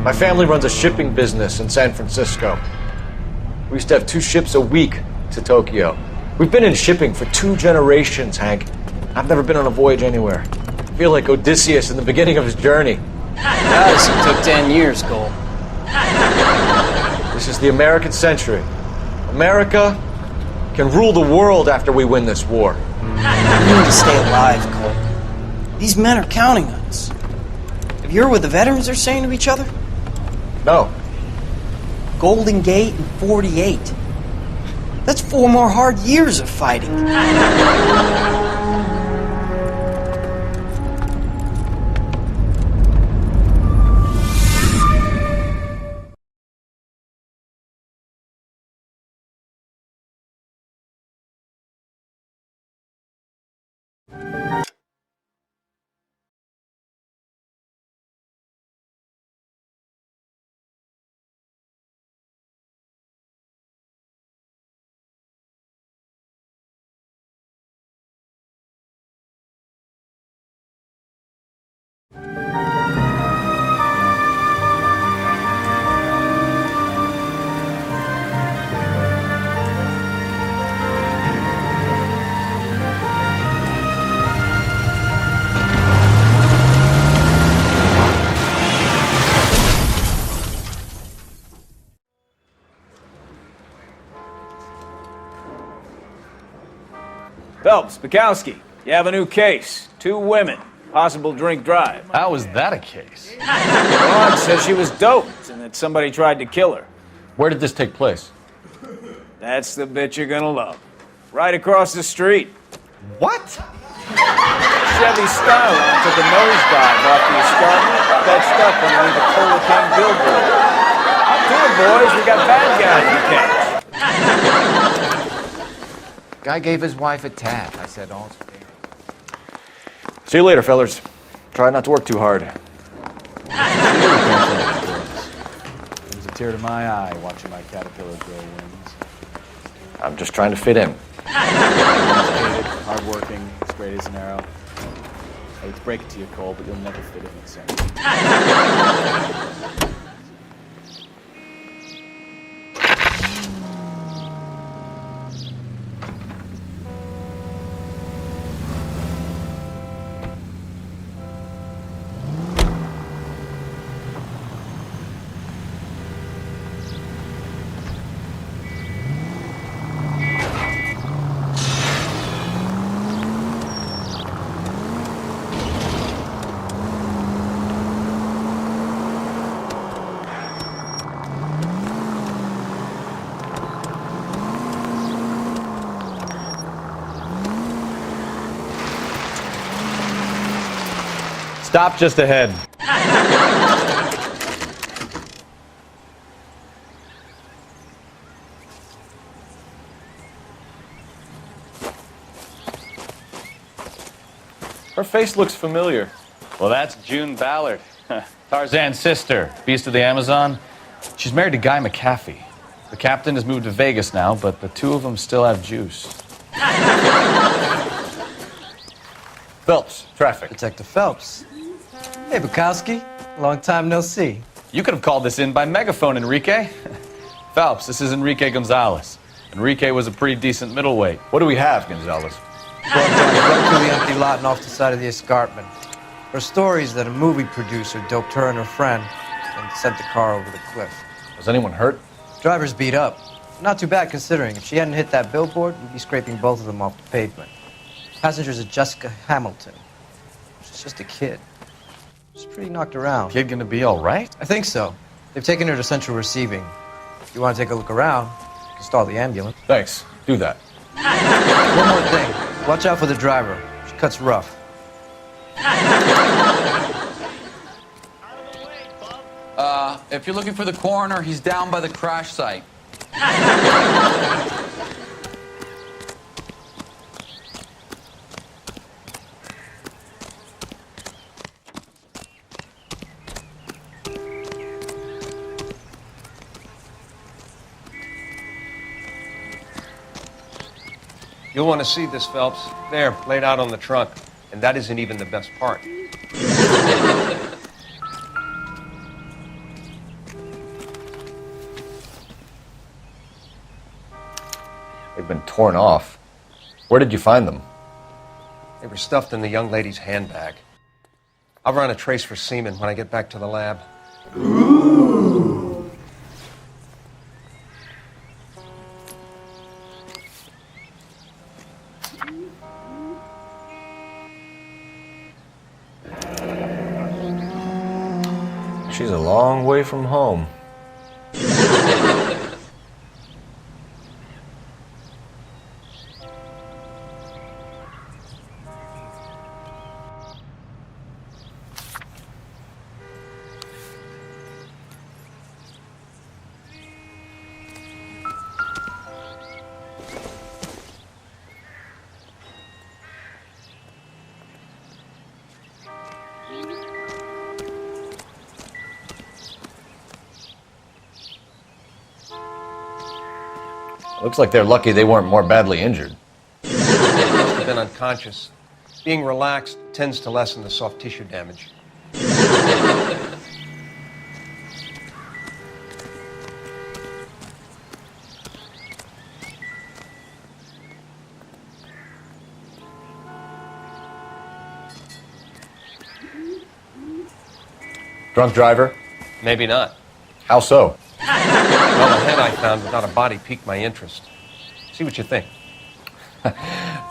My family runs a shipping business in San Francisco. We used to have 2 ships a week to Tokyo. We've been in shipping for 2 generations, Hank. I've never been on a voyage anywhere. I feel like Odysseus in the beginning of his journey. Odyssey took 10 years, Cole. This is the American century. America can rule the world after we win this war. We need to stay alive, Cole. These men are counting on us. Have you heard what the veterans are saying to each other? No. Golden Gate and 48. That's 4 more hard years of fighting. Phelps, Bukowski, you have a new case. 2 women, possible drink drive. How was that a case? Rod says she was doped and that somebody tried to kill her. Where did this take place? That's the bit you're gonna love. Right across the street. What? Chevy Skyline took a nosedive off the escarpment, fetched up underneath a Cola King billboard. Up to it, boys, we got bad guys to catch. Guy gave his wife a tap. I said, all's fair. See you later, fellas. Try not to work too hard. It was a tear to my eye watching my caterpillar grow wings. I'm just trying to fit in. Educated, hardworking, straight as an arrow. I hate to break it to you, Cole, but you'll never fit in with Sam. Stop just ahead. Her face looks familiar. Well, that's June Ballard, Tarzan's sister, beast of the Amazon. She's married to Guy McAfee. The captain has moved to Vegas now, but the 2 of them still have juice. Phelps, traffic. Detective Phelps. Hey, Bukowski. Long time no see. You could have called this in by megaphone, Enrique. Phelps, this is Enrique Gonzalez. Enrique was a pretty decent middleweight. What do we have, Gonzalez? Brought down right through the empty lot and off the side of the escarpment. Her story is that a movie producer doped her and her friend and sent the car over the cliff. Was anyone hurt? Driver's beat up. Not too bad considering. If she hadn't hit that billboard, we'd be scraping both of them off the pavement. Passenger's a Jessica Hamilton. She's just a kid. She's pretty knocked around. Kid gonna be all right? I think so. They've taken her to central receiving. If you want to take a look around, you can stall the ambulance. Thanks. Do that. One more thing. Watch out for the driver. She cuts rough. If you're looking for the coroner, he's down by the crash site. You'll want to see this, Phelps. There, laid out on the trunk. And that isn't even the best part. They've been torn off. Where did you find them? They were stuffed in the young lady's handbag. I'll run a trace for semen when I get back to the lab. She's a long way from home. Looks like they're lucky they weren't more badly injured. Must have been unconscious. Being relaxed tends to lessen the soft tissue damage. Drunk driver? Maybe not. How so? Well, the head I found without a body piqued my interest. See what you think.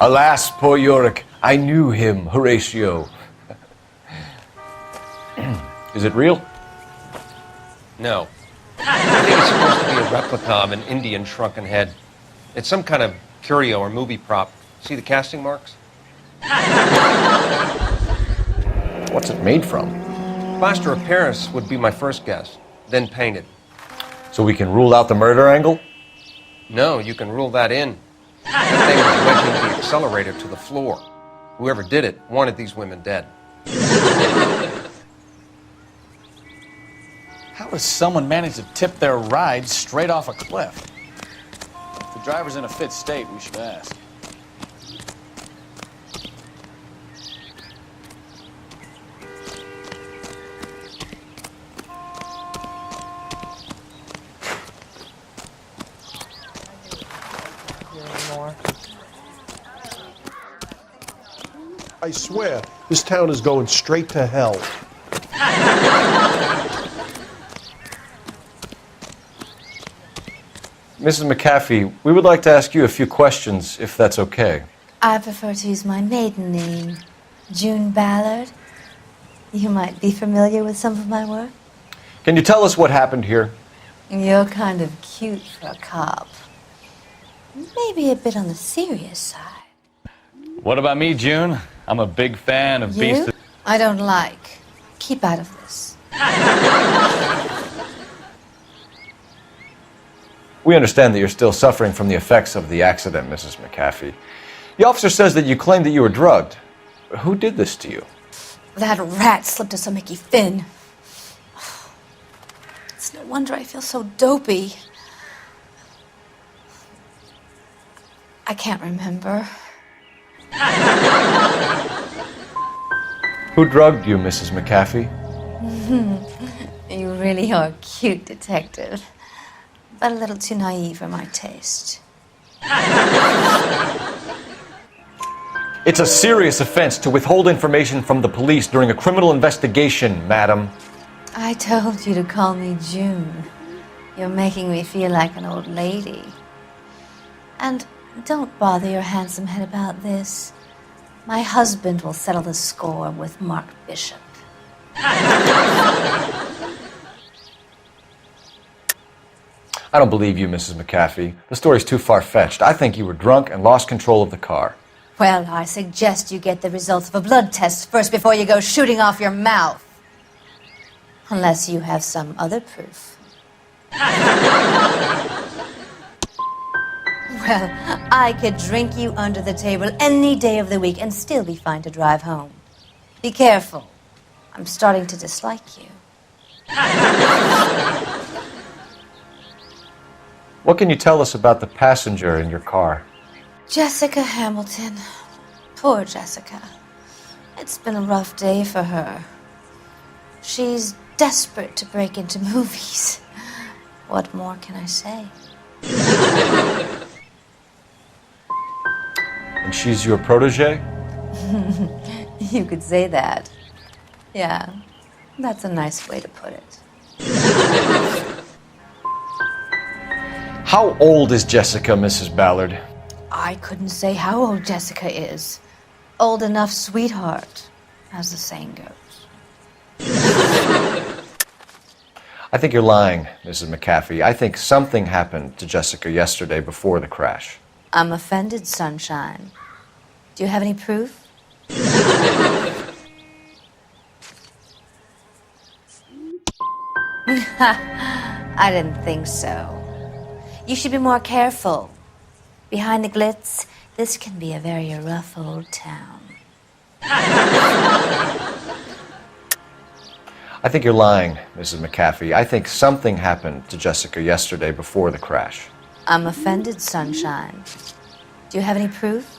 Alas, poor Yorick, I knew him, Horatio. Is it real? No. I think it's supposed to be a replica of an Indian shrunken head. It's some kind of curio or movie prop. See the casting marks? What's it made from? Plaster of Paris would be my first guess, then painted. So we can rule out the murder angle? No, you can rule that in. That thing was wedging the accelerator to the floor. Whoever did it wanted these women dead. How does someone manage to tip their ride straight off a cliff? If the driver's in a fit state, we should ask. I swear, this town is going straight to hell. Mrs. McAfee, we would like to ask you a few questions, if that's okay. I prefer to use my maiden name, June Ballard. You might be familiar with some of my work. Can you tell us what happened here? You're kind of cute for a cop. Maybe a bit on the serious side. What about me, June? I'm a big fan of You? Beast. I don't like. Keep out of this. We understand that you're still suffering from the effects of the accident, Mrs. McAfee. The officer says that you claimed that you were drugged. Who did this to you? That rat slipped us a Mickey Finn. It's no wonder I feel so dopey. I can't remember. Who drugged you, Mrs. McAfee? You really are a cute detective, but a little too naive for my taste. It's a serious offense to withhold information from the police during a criminal investigation, madam. I told you to call me June. You're making me feel like an old lady. And don't bother your handsome head about this. My husband will settle the score with Mark Bishop. I don't believe you, Mrs. McAfee. The story's too far-fetched. I think you were drunk and lost control of the car. Well, I suggest you get the results of a blood test first before you go shooting off your mouth. Unless you have some other proof. Well, I could drink you under the table any day of the week and still be fine to drive home. Be careful. I'm starting to dislike you. What can you tell us about the passenger in your car? Jessica Hamilton. Poor Jessica. It's been a rough day for her. She's desperate to break into movies. What more can I say? She's your protege? You could say that. Yeah, that's a nice way to put it. How old is Jessica, Mrs. Ballard? I couldn't say how old Jessica is. Old enough, sweetheart, as the saying goes. I think you're lying, Mrs. McAfee. I think something happened to Jessica yesterday before the crash. I'm offended, sunshine. Do you have any proof? I didn't think so. You should be more careful. Behind the glitz, this can be a very rough old town. I think you're lying, Mrs. McAfee. I think something happened to Jessica yesterday before the crash. I'm offended, sunshine. Do you have any proof?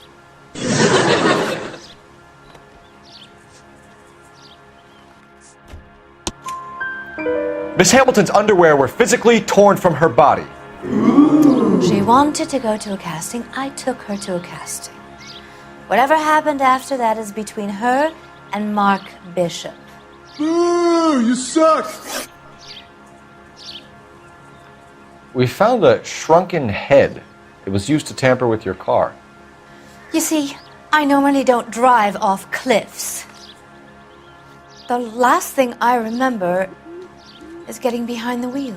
Miss Hamilton's underwear were physically torn from her body. She wanted to go to a casting. I took her to a casting. Whatever happened after that is between her and Mark Bishop. Ooh, you suck! We found a shrunken head. It was used to tamper with your car. You see, I normally don't drive off cliffs. The last thing I remember is getting behind the wheel.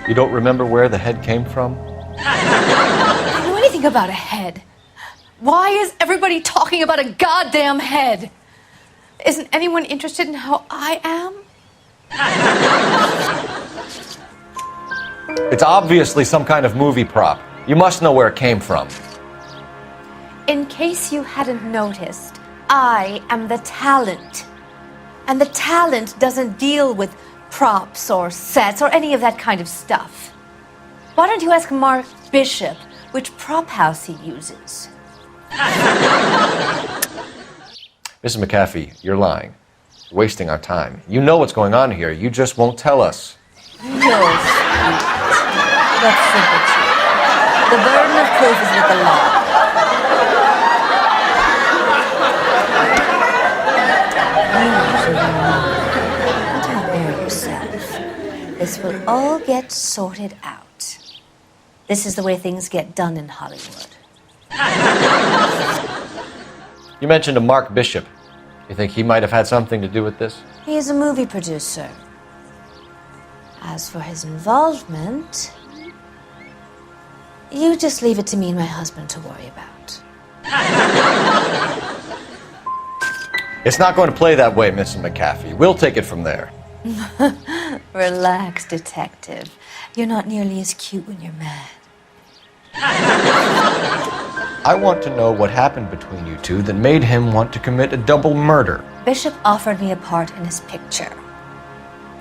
You don't remember where the head came from? I don't know anything about a head. Why is everybody talking about a goddamn head? Isn't anyone interested in how I am? It's obviously some kind of movie prop. You must know where it came from. In case you hadn't noticed, I am the talent. And the talent doesn't deal with props or sets or any of that kind of stuff. Why don't you ask Mark Bishop which prop house he uses? Mrs. McAfee, you're lying. Wasting our time. You know what's going on here. You just won't tell us. You're sweet. That's simple truth. The burden of proof is with the law. Don't worry yourself. This will all get sorted out. This is the way things get done in Hollywood. You mentioned a Mark Bishop. You think he might have had something to do with this? He is a movie producer. As for his involvement, you just leave it to me and my husband to worry about. It's not going to play that way, Mrs. McAfee. We'll take it from there. Relax, detective. You're not nearly as cute when you're mad. I want to know what happened between you two that made him want to commit a double murder. Bishop offered me a part in his picture.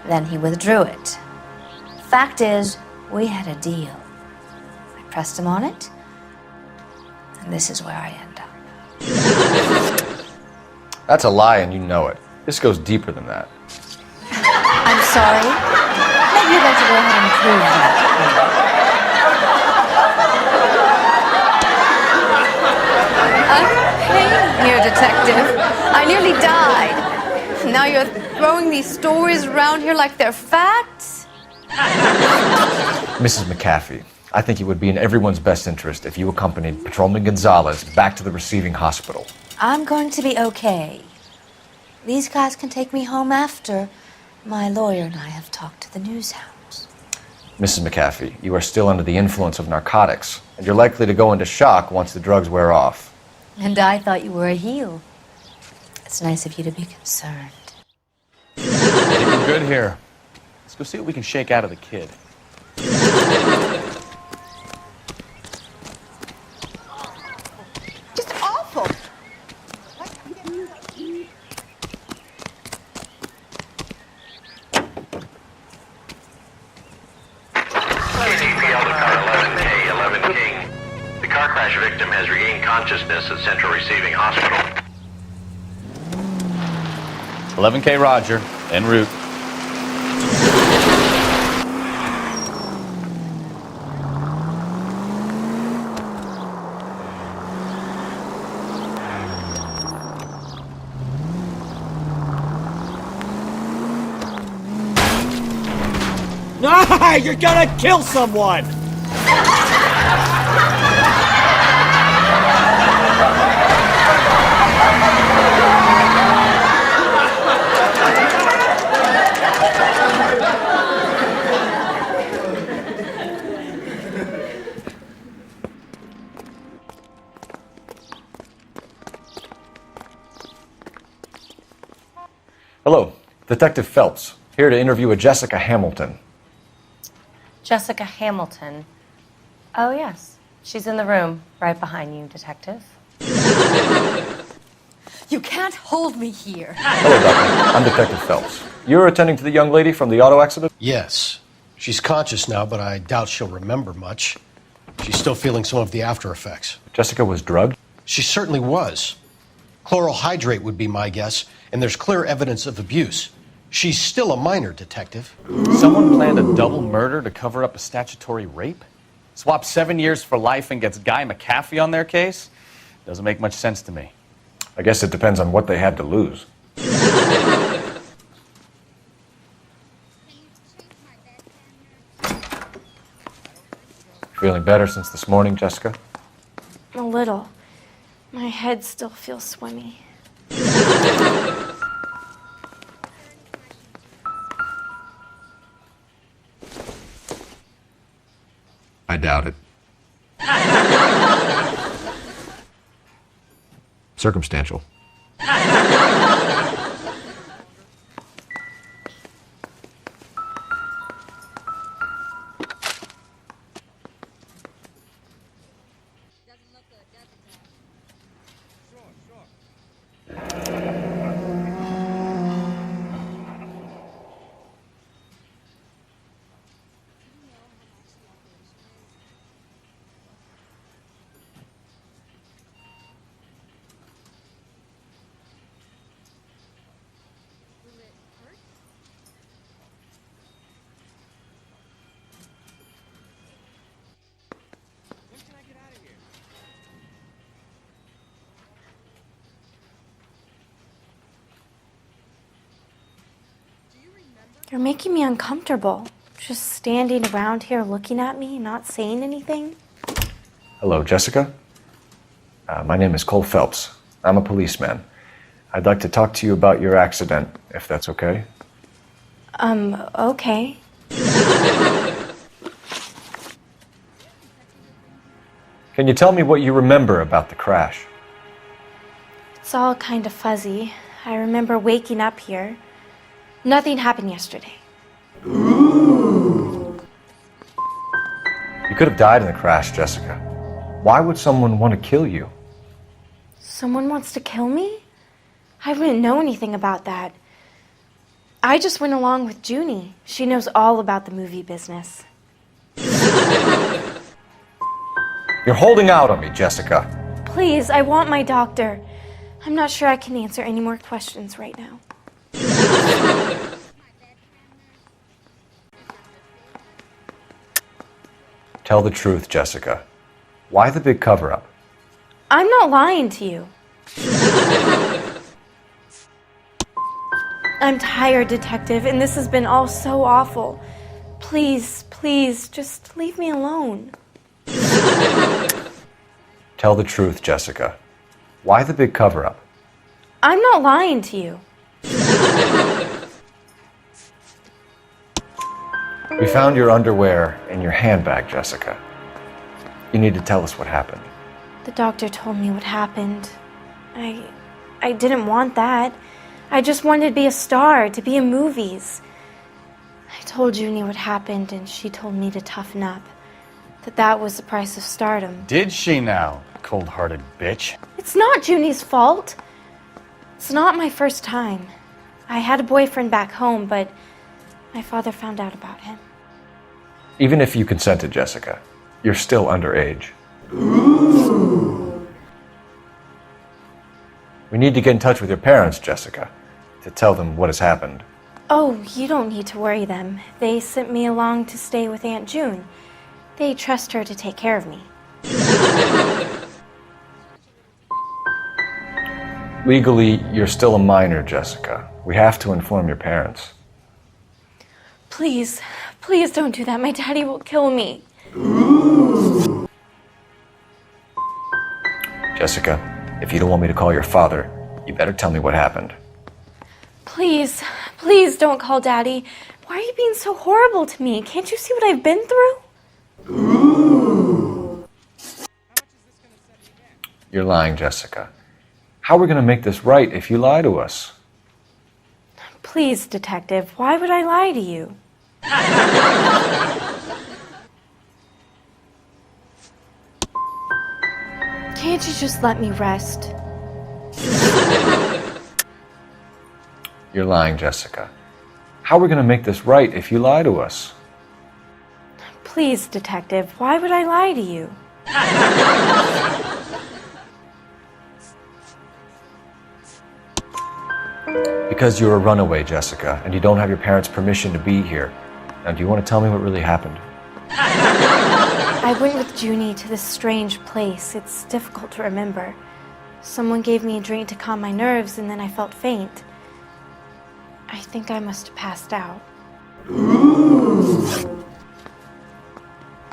Then he withdrew it. Fact is, we had a deal. I pressed him on it, and this is where I end up. That's a lie, and you know it. This goes deeper than that. I'm sorry. Maybe you'd like to go ahead and prove that. I'm paying here, detective. I nearly died. Now you're throwing these stories around here like they're facts? Mrs. McAfee, I think it would be in everyone's best interest if you accompanied Patrolman Gonzalez back to the receiving hospital. I'm going to be okay. These guys can take me home after my lawyer and I have talked to the news hounds. Mrs. McAfee, you are still under the influence of narcotics, and you're likely to go into shock once the drugs wear off. And I thought you were a heel. It's nice of you to be concerned. We're good here. Let's go see what we can shake out of the kid. Just awful. The car crash victim has regained consciousness at Central Receiving Hospital. 11K Roger, en route. Ah, you're gonna kill someone! Hello, Detective Phelps, here to interview a Jessica Hamilton. Jessica Hamilton. Oh, yes. She's in the room, right behind you, Detective. You can't hold me here. Hello, Doctor. I'm Detective Phelps. You're attending to the young lady from the auto accident? Yes. She's conscious now, but I doubt she'll remember much. She's still feeling some of the after effects. Jessica was drugged? She certainly was. Chloral hydrate would be my guess, and there's clear evidence of abuse. She's still a minor, Detective. Someone planned a double murder to cover up a statutory rape? Swap 7 years for life and gets Guy McAfee on their case? Doesn't make much sense to me. I guess it depends on what they had to lose. Feeling better since this morning, Jessica? A little. My head still feels swimmy. I doubt it. Circumstantial. You're making me uncomfortable. Just standing around here looking at me, not saying anything. Hello, Jessica. My name is Cole Phelps. I'm a policeman. I'd like to talk to you about your accident, if that's okay. Okay. Can you tell me what you remember about the crash? It's all kind of fuzzy. I remember waking up here. Nothing happened yesterday. You could have died in the crash, Jessica. Why would someone want to kill you? Someone wants to kill me? I wouldn't know anything about that. I just went along with Junie. She knows all about the movie business. You're holding out on me, Jessica. Please, I want my doctor. I'm not sure I can answer any more questions right now. Tell the truth, Jessica. Why the big cover-up? I'm not lying to you. I'm tired, Detective, and this has been all so awful. Please, please, just leave me alone. Tell the truth, Jessica. Why the big cover-up? I'm not lying to you. We found your underwear in your handbag, Jessica. You need to tell us what happened. The doctor told me what happened. I didn't want that. I just wanted to be a star, to be in movies. I told Junie what happened, and she told me to toughen up. That was the price of stardom. Did she now, cold-hearted bitch? It's not Junie's fault. It's not my first time. I had a boyfriend back home, but my father found out about him. Even if you consented, Jessica, you're still underage. We need to get in touch with your parents, Jessica, to tell them what has happened. Oh, you don't need to worry them. They sent me along to stay with Aunt June. They trust her to take care of me. Legally, you're still a minor, Jessica. We have to inform your parents. Please, Please don't do that. My daddy will kill me. Jessica, if you don't want me to call your father, you better tell me what happened. Please, please don't call Daddy. Why are you being so horrible to me? Can't you see what I've been through? You're lying, Jessica. How are we going to make this right if you lie to us? Please, Detective, why would I lie to you? Can't you just let me rest? You're lying, Jessica. How are we going to make this right if you lie to us? Please, Detective, why would I lie to you? Because you're a runaway, Jessica, and you don't have your parents' permission to be here. Now, do you want to tell me what really happened? I went with Junie to this strange place. It's difficult to remember. Someone gave me a drink to calm my nerves, and then I felt faint. I think I must have passed out.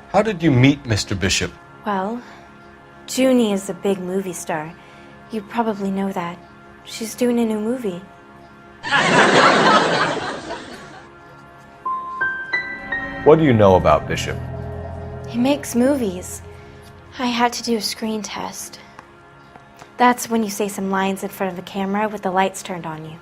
How did you meet Mr. Bishop? Well, Junie is a big movie star. You probably know that. She's doing a new movie. What do you know about Bishop? He makes movies. I had to do a screen test. That's when you say some lines in front of a camera with the lights turned on you.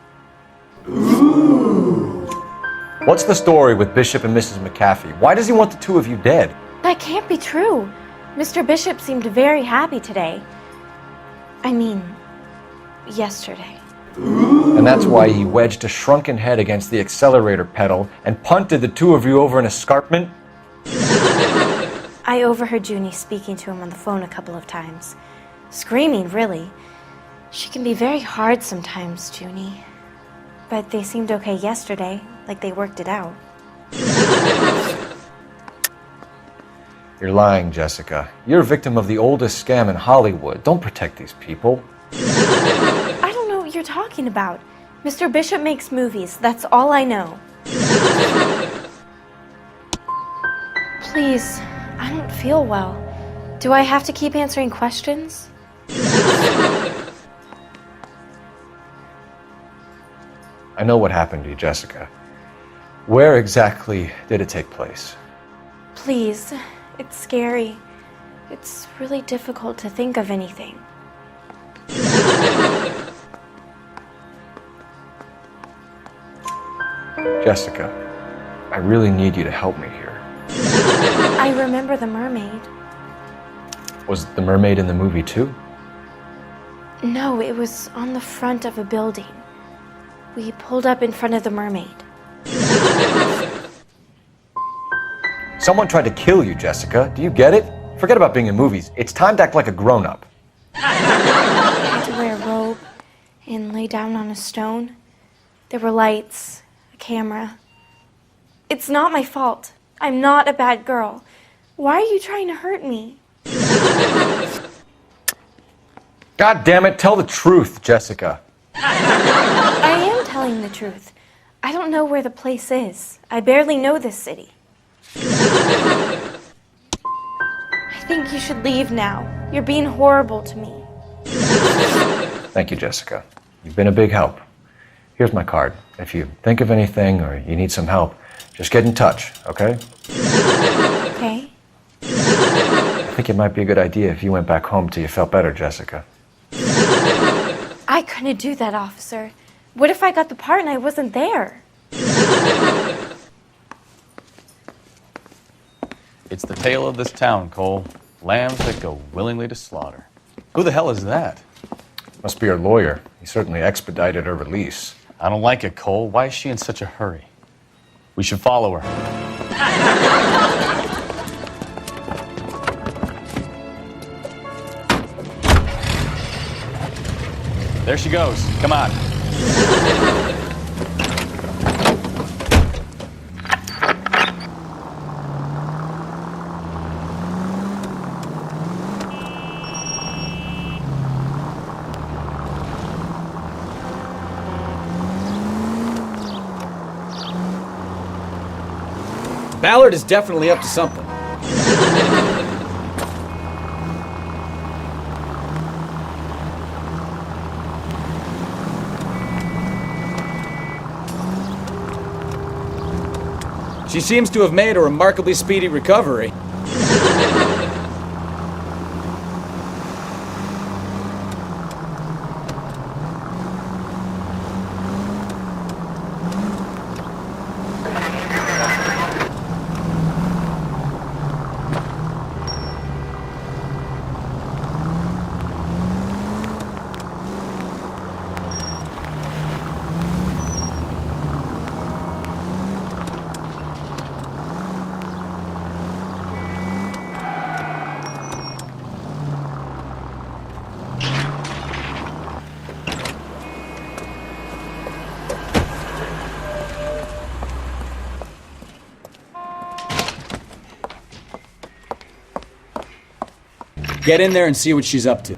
What's the story with Bishop and Mrs. McAfee? Why does he want the two of you dead? That can't be true. Mr. Bishop seemed very happy today. I mean, yesterday. And that's why he wedged a shrunken head against the accelerator pedal and punted the two of you over an escarpment? I overheard Junie speaking to him on the phone a couple of times. Screaming, really. She can be very hard sometimes, Junie. But they seemed okay yesterday, like they worked it out. You're lying, Jessica. You're a victim of the oldest scam in Hollywood. Don't protect these people. I don't know what you're talking about. Mr. Bishop makes movies. That's all I know. Please, I don't feel well. Do I have to keep answering questions? I know what happened to you, Jessica. Where exactly did it take place? Please, it's scary. It's really difficult to think of anything. Jessica, I really need you to help me here. I remember the mermaid. Was the mermaid in the movie too? No, it was on the front of a building. We pulled up in front of the mermaid. Someone tried to kill you, Jessica. Do you get it? Forget about being in movies. It's time to act like a grown-up. I had to wear a robe and lay down on a stone. There were lights, a camera. It's not my fault. I'm not a bad girl. Why are you trying to hurt me? God damn it, tell the truth, Jessica. I am telling the truth. I don't know where the place is. I barely know this city. I think you should leave now. You're being horrible to me. Thank you, Jessica. You've been a big help. Here's my card. If you think of anything or you need some help, just get in touch, okay? Okay. I think it might be a good idea if you went back home till you felt better, Jessica. I couldn't do that, officer. What if I got the part and I wasn't there? It's the tale of this town, Cole. Lambs that go willingly to slaughter. Who the hell is that? Must be her lawyer. He certainly expedited her release. I don't like it, Cole. Why is she in such a hurry? We should follow her. There she goes. Come on. Ballard is definitely up to something. She seems to have made a remarkably speedy recovery. Get in there and see what she's up to.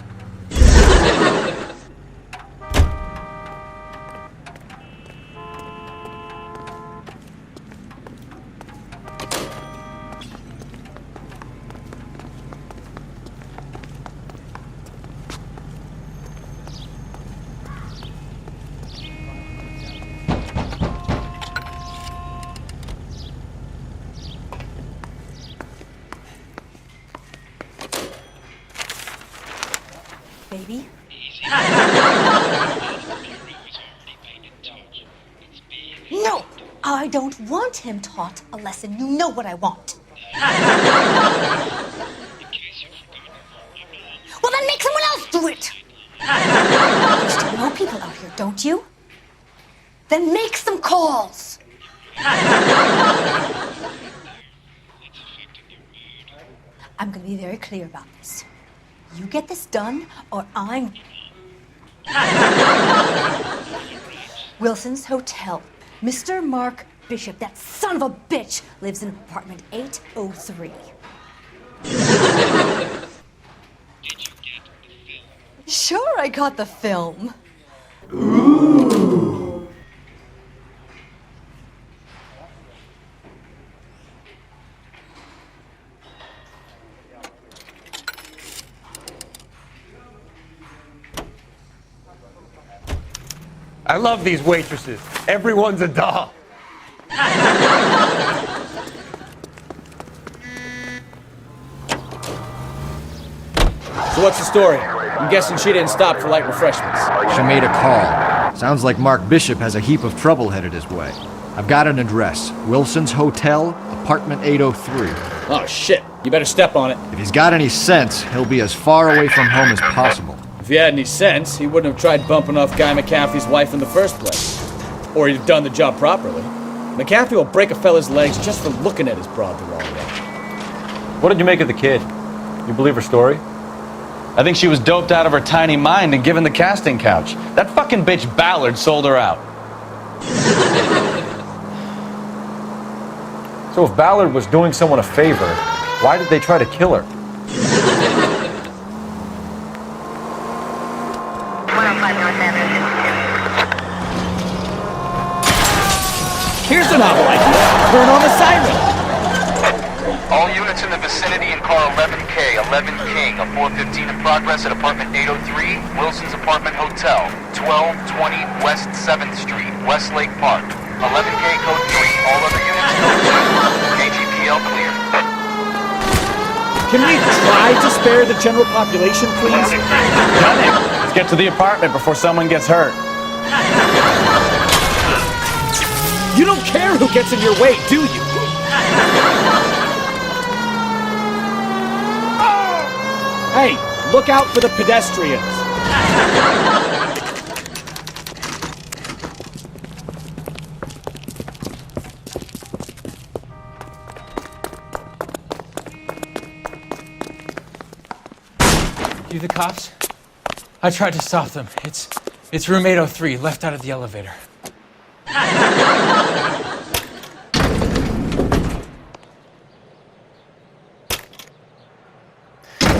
Baby? No! I don't want him taught a lesson. You know what I want. Well, then make someone else do it! You still know people out here, don't you? Then make some calls! I'm gonna be very clear about this. You get this done, or I'm... Wilson's Hotel. Mr. Mark Bishop, that son of a bitch, lives in apartment 803. Sure, I got the film. Ooh. I love these waitresses. Everyone's a doll. So what's the story? I'm guessing she didn't stop for light refreshments. She made a call. Sounds like Mark Bishop has a heap of trouble headed his way. I've got an address. Wilson's Hotel, apartment 803. Oh, shit. You better step on it. If he's got any sense, he'll be as far away from home as possible. If he had any sense, he wouldn't have tried bumping off Guy McCaffrey's wife in the first place. Or he'd have done the job properly. McCaffrey will break a fella's legs just for looking at his broad the wrong way. What did you make of the kid? You believe her story? I think she was doped out of her tiny mind and given the casting couch. That fucking bitch Ballard sold her out. So if Ballard was doing someone a favor, why did they try to kill her? Here's a novel idea. Turn on the siren. All units in the vicinity in car 11K, 11 King, a 415 in progress at apartment 803, Wilson's Apartment Hotel, 1220 West 7th Street, Westlake Park. 11K code 3, all other units code 2. KGPL clear. Can we try to spare the general population, please? Got it. Let's get to the apartment before someone gets hurt. You don't care who gets in your way, do you? Hey, look out for the pedestrians. You the cops? I tried to stop them. It's room 803, left out of the elevator.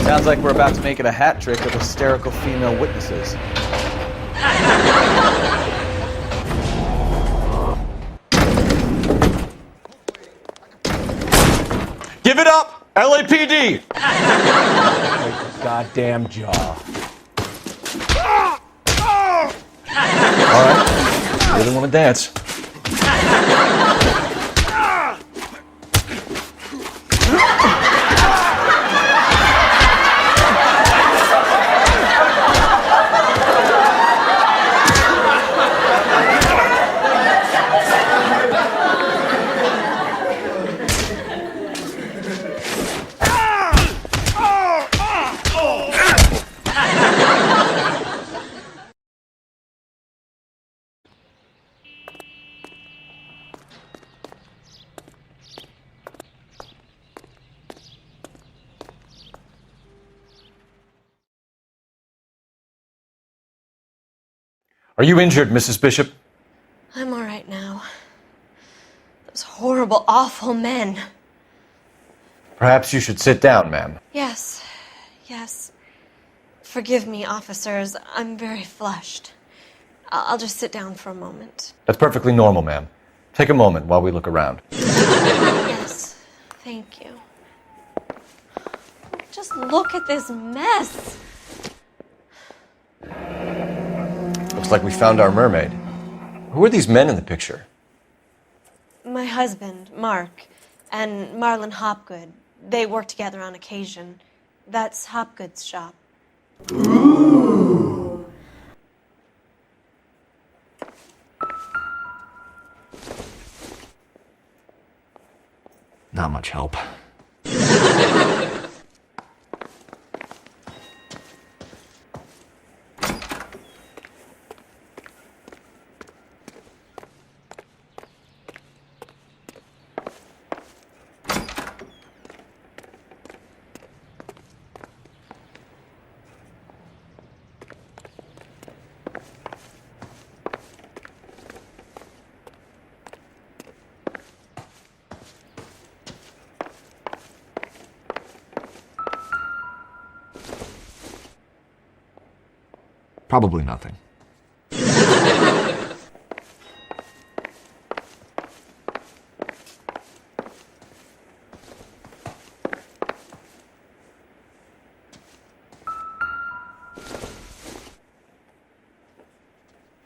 Sounds like we're about to make it a hat trick of hysterical female witnesses. Give it up! LAPD! Goddamn jaw. All right. You really want to dance? Are you injured, Mrs. Bishop? I'm all right now. Those horrible, awful men. Perhaps you should sit down, ma'am. Yes, yes. Forgive me, officers. I'm very flushed. I'll just sit down for a moment. That's perfectly normal, ma'am. Take a moment while we look around. Yes, thank you. Just look at this mess. Looks like we found our mermaid. Who are these men in the picture? My husband, Mark, and Marlon Hopgood. They work together on occasion. That's Hopgood's shop. Ooh. Not much help. Probably nothing.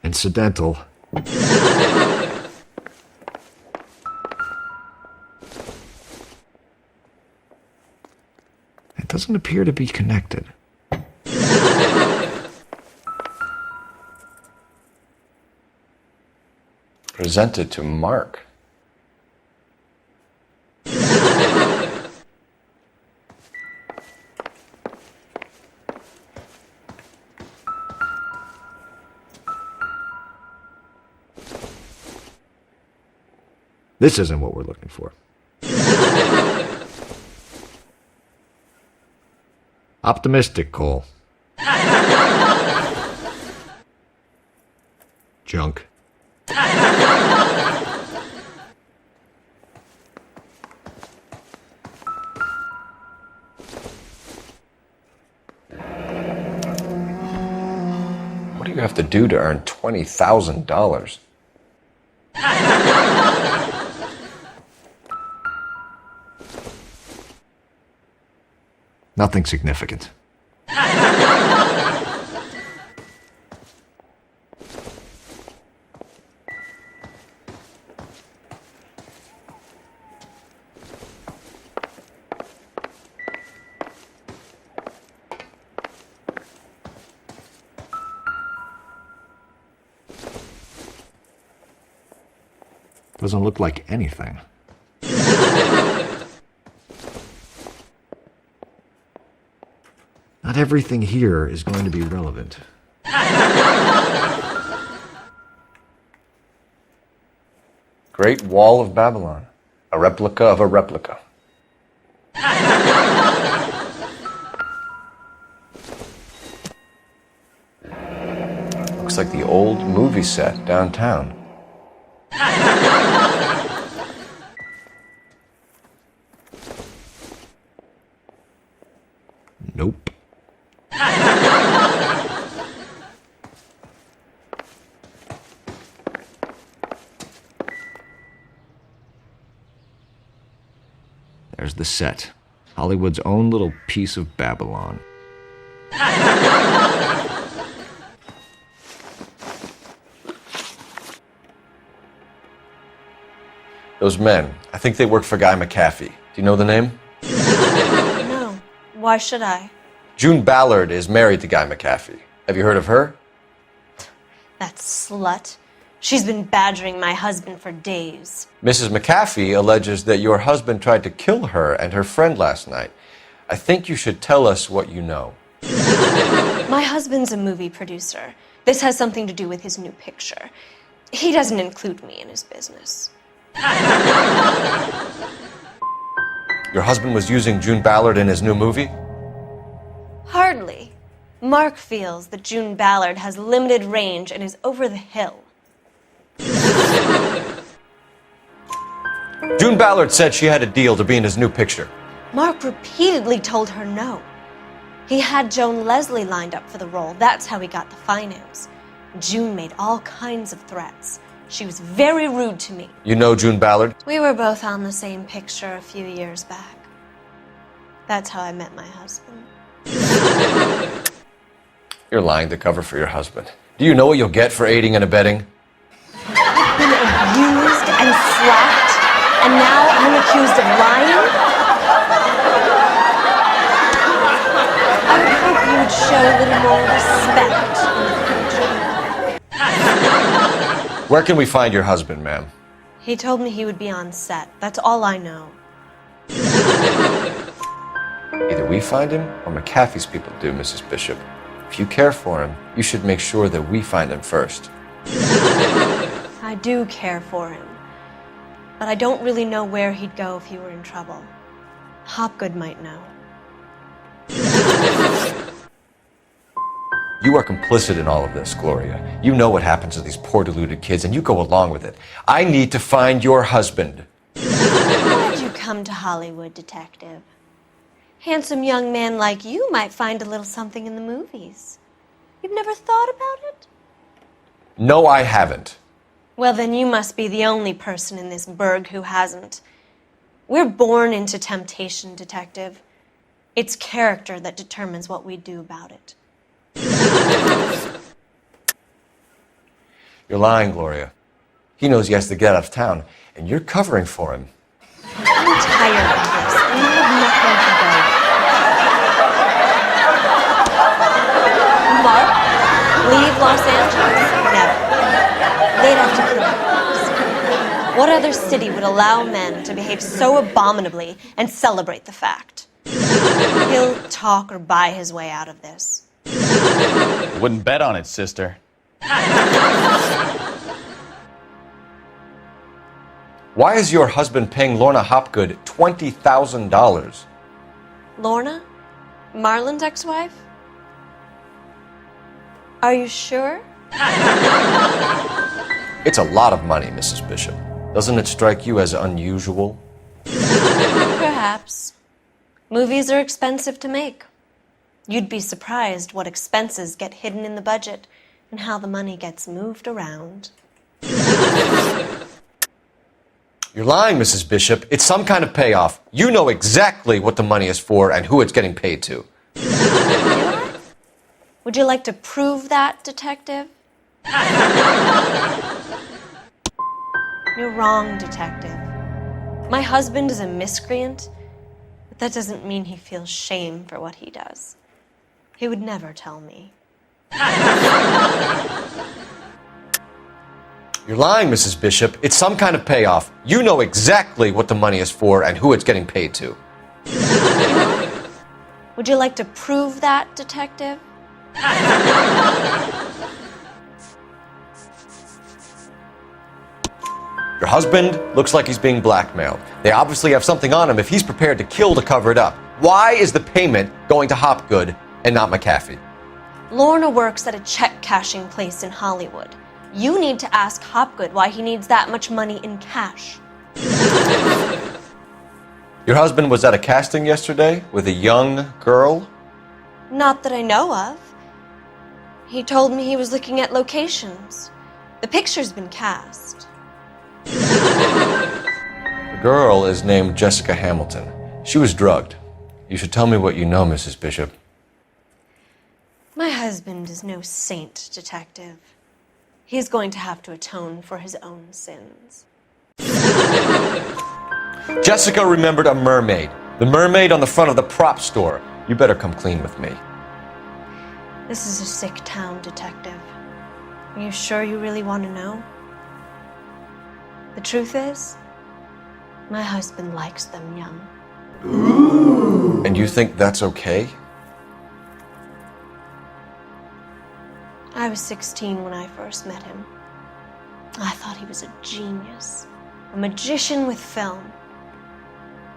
Incidental. It doesn't appear to be connected. Presented to Mark. This isn't what we're looking for. Optimistic, Cole. Junk. What do you have to do to earn $20,000? Nothing significant. Doesn't look like anything. Not everything here is going to be relevant. Great Wall of Babylon. A replica of a replica. Looks like the old movie set downtown. Nope. There's the set. Hollywood's own little piece of Babylon. Those men, I think they work for Guy McAfee. Do you know the name? No. Why should I? June Ballard is married to Guy McAfee. Have you heard of her? That slut. She's been badgering my husband for days. Mrs. McAfee alleges that your husband tried to kill her and her friend last night. I think you should tell us what you know. My husband's a movie producer. This has something to do with his new picture. He doesn't include me in his business. Your husband was using June Ballard in his new movie? Hardly. Mark feels that June Ballard has limited range and is over the hill. June Ballard said she had a deal to be in his new picture. Mark repeatedly told her no. He had Joan Leslie lined up for the role. That's how he got the finance. June made all kinds of threats. She was very rude to me. You know June Ballard? We were both on the same picture a few years back. That's how I met my husband. You're lying to cover for your husband. Do you know what you'll get for aiding and abetting? I've been abused and slapped, and now I'm accused of lying? I would hope you would show a little more respect in the future. Where can we find your husband, ma'am? He told me he would be on set. That's all I know. Either we find him or McAfee's people do, Mrs. Bishop. If you care for him, you should make sure that we find him first. I do care for him, but I don't really know where he'd go if he were in trouble. Hopgood might know. You are complicit in all of this, Gloria. You know what happens to these poor deluded kids, and you go along with it. I need to find your husband. Why'd you come to Hollywood, detective? Handsome young man like you might find a little something in the movies. You've never thought about it? No, I haven't. Well, then you must be the only person in this burg who hasn't. We're born into temptation, detective. It's character that determines what we do about it. You're lying, Gloria. He knows he has to get out of town, and you're covering for him. I'm tired of this, and you have nothing to go. Mark, leave Los Angeles? Never. They'd have to kill him. What other city would allow men to behave so abominably and celebrate the fact? He'll talk or buy his way out of this. Wouldn't bet on it, sister. Why is your husband paying Lorna Hopgood $20,000? Lorna? Marlon's ex-wife? Are you sure? It's a lot of money, Mrs. Bishop. Doesn't it strike you as unusual? Perhaps. Movies are expensive to make. You'd be surprised what expenses get hidden in the budget and how the money gets moved around. You're lying, Mrs. Bishop. It's some kind of payoff. You know exactly what the money is for and who it's getting paid to. Would you like to prove that, detective? You're wrong, detective. My husband is a miscreant, but that doesn't mean he feels shame for what he does. He would never tell me. You're lying, Mrs. Bishop. It's some kind of payoff. You know exactly what the money is for and who it's getting paid to. Would you like to prove that, detective? Your husband looks like he's being blackmailed. They obviously have something on him if he's prepared to kill to cover it up. Why is the payment going to Hopgood and not McAfee? Lorna works at a check-cashing place in Hollywood. You need to ask Hopgood why he needs that much money in cash. Your husband was at a casting yesterday with a young girl? Not that I know of. He told me he was looking at locations. The picture's been cast. The girl is named Jessica Hamilton. She was drugged. You should tell me what you know, Mrs. Bishop. My husband is no saint, Detective. He's going to have to atone for his own sins. Jessica remembered a mermaid. The mermaid on the front of the prop store. You better come clean with me. This is a sick town, Detective. Are you sure you really want to know? The truth is, my husband likes them young. And you think that's okay? I was 16 when I first met him. I thought he was a genius, a magician with film.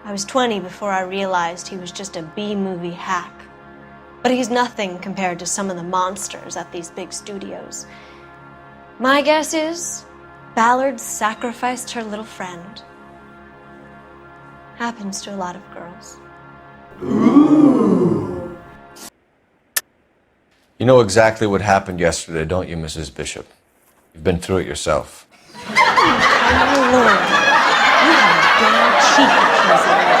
I was 20 before I realized he was just a B-movie hack. But he's nothing compared to some of the monsters at these big studios. My guess is Ballard sacrificed her little friend. Happens to a lot of girls. You know exactly what happened yesterday, don't you, Mrs. Bishop? You've been through it yourself. Oh, my lord. You have a damn cheek accusing me.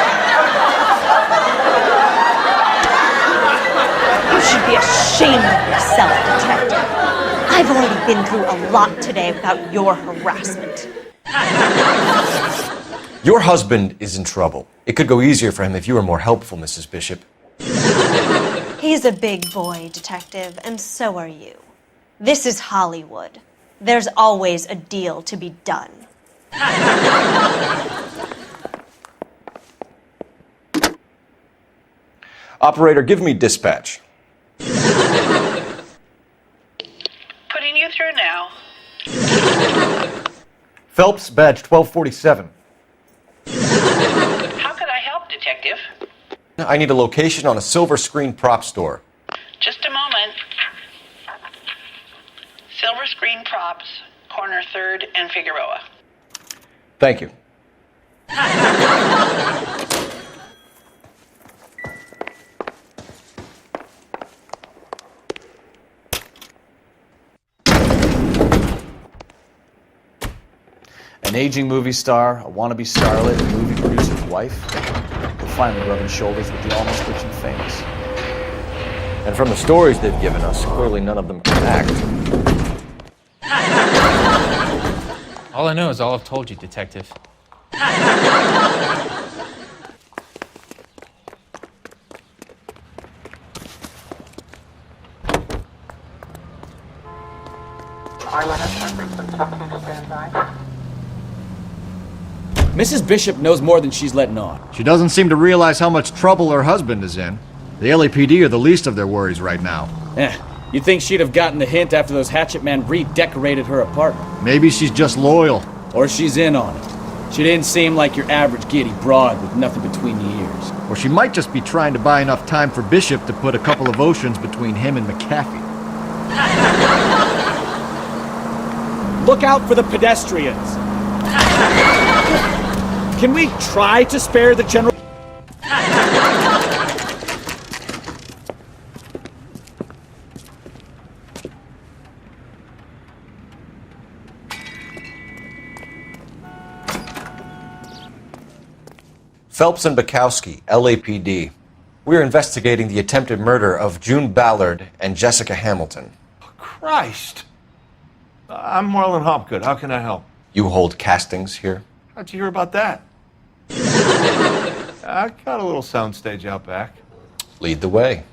You should be ashamed of yourself, Detective. I've already been through a lot today without your harassment. Your husband is in trouble. It could go easier for him if you were more helpful, Mrs. Bishop. He's a big boy, Detective, and so are you. This is Hollywood. There's always a deal to be done. Operator, give me dispatch. Putting you through now. Phelps, badge 1247. How could I help, Detective? I need a location on a silver screen prop store. Just a moment. Silver Screen Props, corner 3rd and Figueroa. Thank you. An aging movie star, a wannabe starlet, a movie producer's wife. They're finally rubbing shoulders with the almost rich and famous. And from the stories they've given us, clearly none of them can act. All I know is all I've told you, Detective. Mrs. Bishop knows more than she's letting on. She doesn't seem to realize how much trouble her husband is in. The LAPD are the least of their worries right now. You'd think she'd have gotten the hint after those hatchet men redecorated her apartment. Maybe she's just loyal. Or she's in on it. She didn't seem like your average giddy broad with nothing between the ears. Or she might just be trying to buy enough time for Bishop to put a couple of oceans between him and McAfee. Look out for the pedestrians. Can we try to spare the general? Phelps and Bukowski, LAPD. We're investigating the attempted murder of June Ballard and Jessica Hamilton. Christ. I'm Marlon Hopgood. How can I help? You hold castings here? How'd you hear about that? I got a little soundstage out back. Lead the way.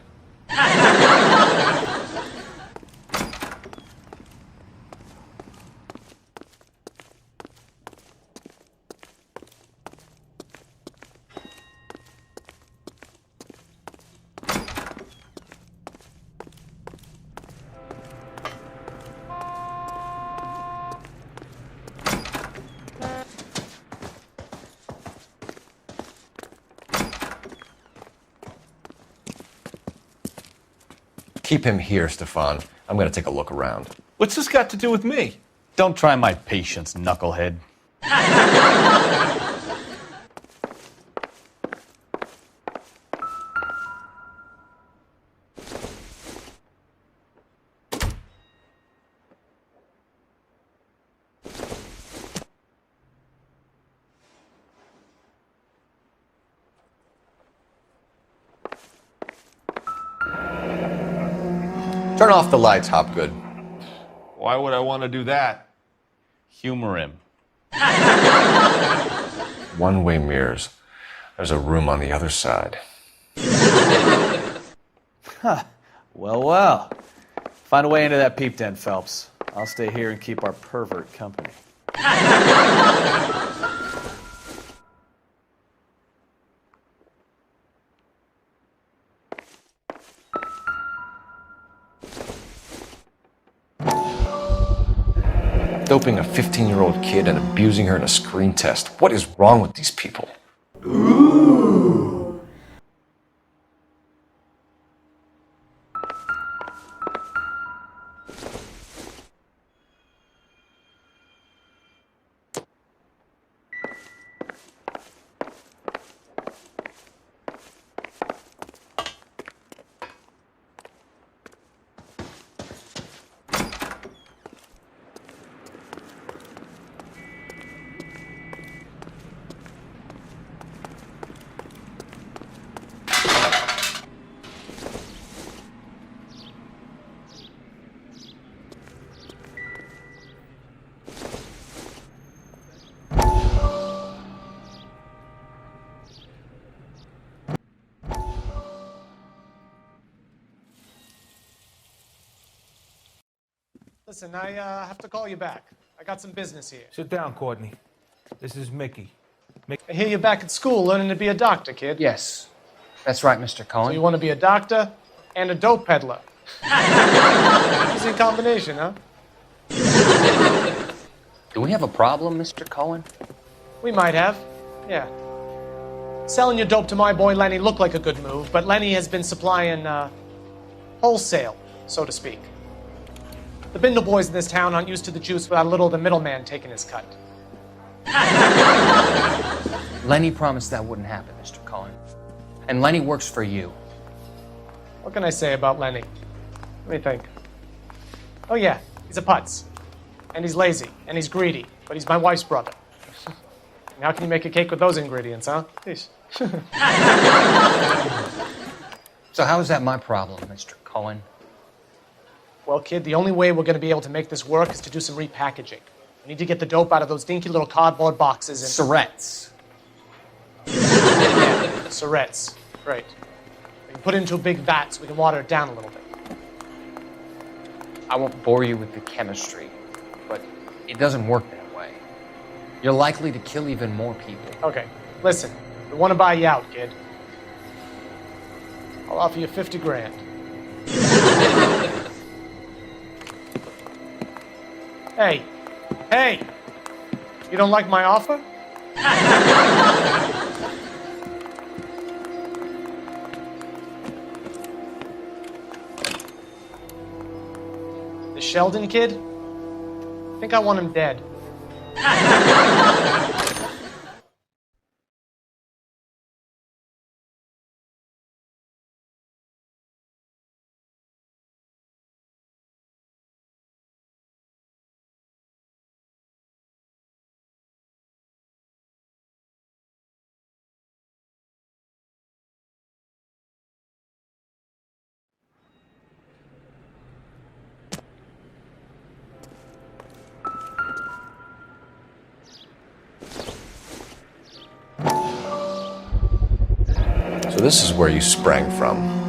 Keep him here, Stefan. I'm going to take a look around. What's this got to do with me? Don't try my patience, knucklehead. Turn off the lights, Hopgood. Why would I want to do that? Humor him. One-way mirrors. There's a room on the other side. Huh. Well. Find a way into that peep den, Phelps. I'll stay here and keep our pervert company. Doping a 15-year-old kid and abusing her in a screen test. What is wrong with these people? Listen, I have to call you back. I got some business here. Sit down, Courtney. This is Mickey. I hear you're back at school learning to be a doctor, kid. Yes. That's right, Mr. Cohen. So you want to be a doctor and a dope peddler. Interesting combination, huh? Do we have a problem, Mr. Cohen? We might have. Yeah. Selling your dope to my boy Lenny looked like a good move, but Lenny has been supplying, wholesale, so to speak. The Bindle boys in this town aren't used to the juice without a little of the middleman taking his cut. Lenny promised that wouldn't happen, Mr. Cohen. And Lenny works for you. What can I say about Lenny? Let me think. Oh yeah, he's a putz. And he's lazy, and he's greedy, but he's my wife's brother. And how can you make a cake with those ingredients, huh? Please. So how is that my problem, Mr. Cohen? Well, kid, the only way we're going to be able to make this work is to do some repackaging. We need to get the dope out of those dinky little cardboard boxes and... Surrettes. Yeah, surrettes. Right. We can put it into a big vat so we can water it down a little bit. I won't bore you with the chemistry, but it doesn't work that way. You're likely to kill even more people. Okay, listen. We want to buy you out, kid. I'll offer you 50 grand. Hey! You don't like my offer? The Sheldon kid? I think I want him dead. So this is where you sprang from.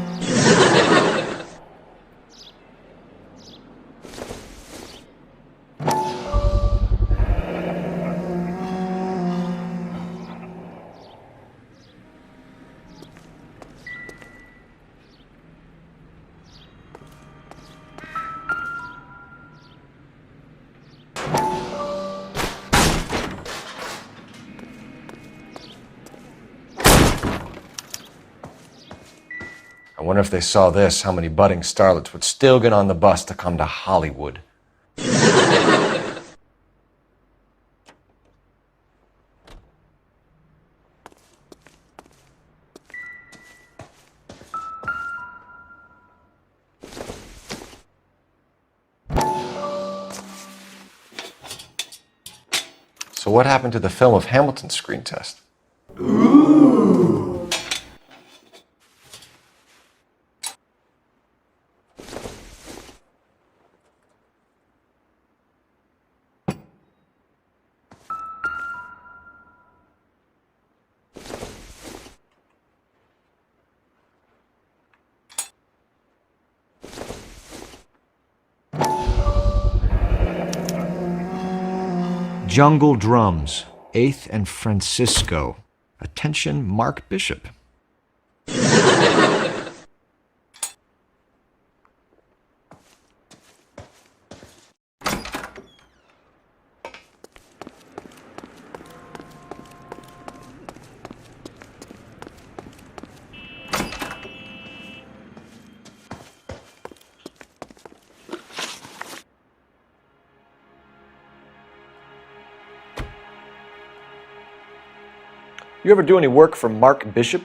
I wonder if they saw this, how many budding starlets would still get on the bus to come to Hollywood. So what happened to the film of Hamilton's screen test? Jungle Drums, 8th and Francisco. Attention, Mark Bishop. You ever do any work for Mark Bishop?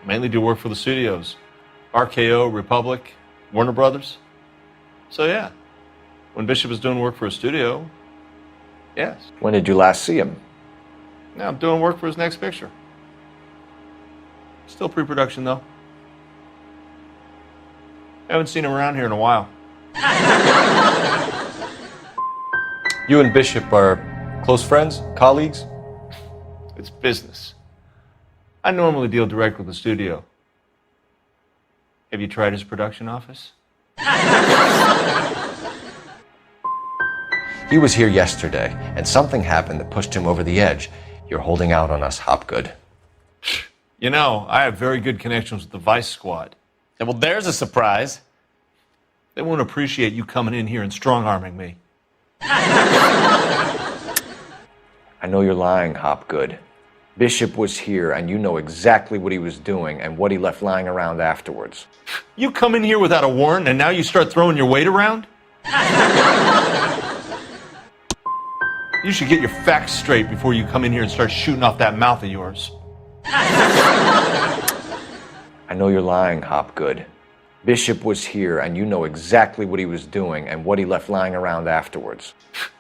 Mainly do work for the studios. RKO, Republic, Warner Brothers. So yeah, when Bishop is doing work for a studio, yes. When did you last see him? Now I'm doing work for his next picture. Still pre-production though. Haven't seen him around here in a while. You and Bishop are close friends, colleagues? It's business. I normally deal direct with the studio. Have you tried his production office? He was here yesterday, and something happened that pushed him over the edge. You're holding out on us, Hopgood. You know, I have very good connections with the Vice Squad. Yeah, well, there's a surprise. They won't appreciate you coming in here and strong-arming me. I know you're lying, Hopgood. Bishop was here, and you know exactly what he was doing and what he left lying around afterwards. You come in here without a warrant, and now you start throwing your weight around? You should get your facts straight before you come in here and start shooting off that mouth of yours. I know you're lying, Hopgood. Bishop was here, and you know exactly what he was doing and what he left lying around afterwards.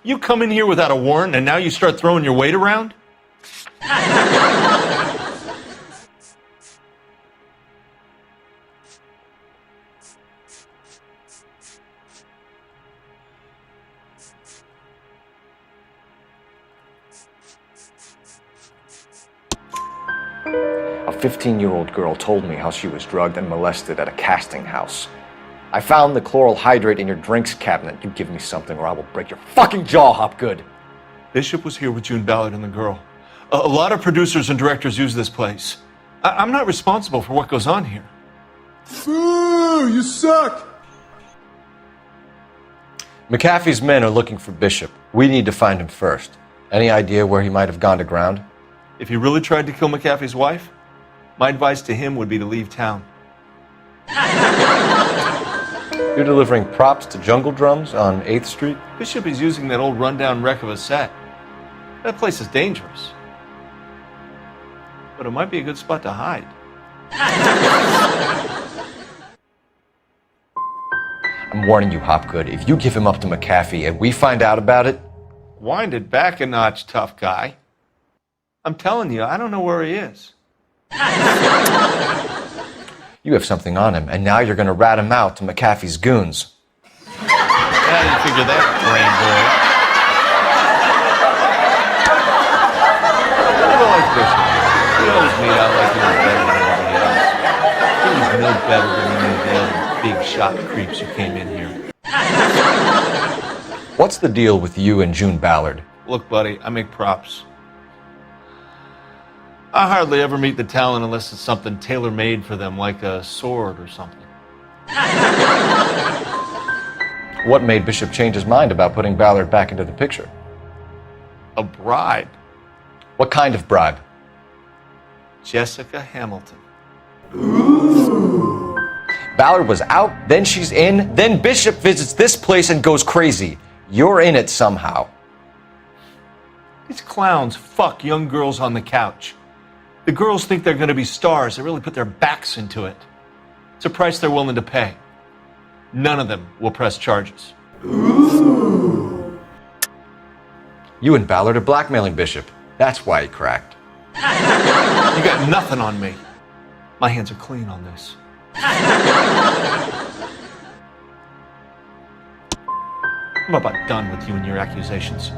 You come in here without a warrant, and now you start throwing your weight around? A 15-year-old girl told me how she was drugged and molested at a casting house. I found the chloral hydrate in your drinks cabinet. You give me something or I will break your fucking jaw, Hopgood. Bishop was here with June Ballard and the girl. A lot of producers and directors use this place. I'm not responsible for what goes on here. Boo! You suck! McAfee's men are looking for Bishop. We need to find him first. Any idea where he might have gone to ground? If he really tried to kill McAfee's wife, my advice to him would be to leave town. You're delivering props to Jungle Drums on 8th Street? Bishop is using that old rundown wreck of a set. That place is dangerous. But it might be a good spot to hide. I'm warning you, Hopgood. If you give him up to McAfee and we find out about it... Wind it back a notch, tough guy. I'm telling you, I don't know where he is. You have something on him, and now you're going to rat him out to McAfee's goons. How do you figure that, brain boy? I never liked Bishop. He always made out like he was better than everybody else. He was no better than any of the other big shot creeps who came in here. What's the deal with you and June Ballard? Look, buddy, I make props. I hardly ever meet the talent unless it's something tailor-made for them, like a sword or something. What made Bishop change his mind about putting Ballard back into the picture? A bribe. What kind of bribe? Jessica Hamilton. Ooh. Ballard was out, then she's in, then Bishop visits this place and goes crazy. You're in it somehow. These clowns fuck young girls on the couch. The girls think they're going to be stars. They really put their backs into it. It's a price they're willing to pay. None of them will press charges. Ooh. You and Ballard are blackmailing Bishop. That's why he cracked. You got nothing on me. My hands are clean on this. I'm about done with you and your accusations.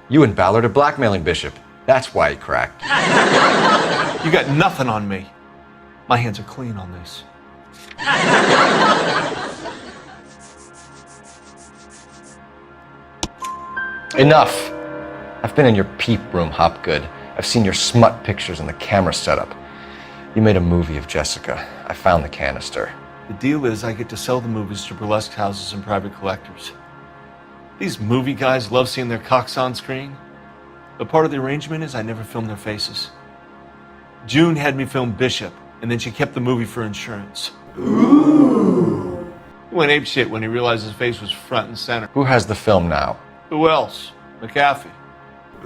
You and Ballard are blackmailing Bishop. That's why he cracked. You got nothing on me. My hands are clean on this. Enough! I've been in your peep room, Hopgood. I've seen your smut pictures and the camera setup. You made a movie of Jessica. I found the canister. The deal is I get to sell the movies to burlesque houses and private collectors. These movie guys love seeing their cocks on screen, but part of the arrangement is I never film their faces. June had me film Bishop, and then she kept the movie for insurance. Ooh. He went apeshit when he realized his face was front and center. Who has the film now? Who else? McAfee.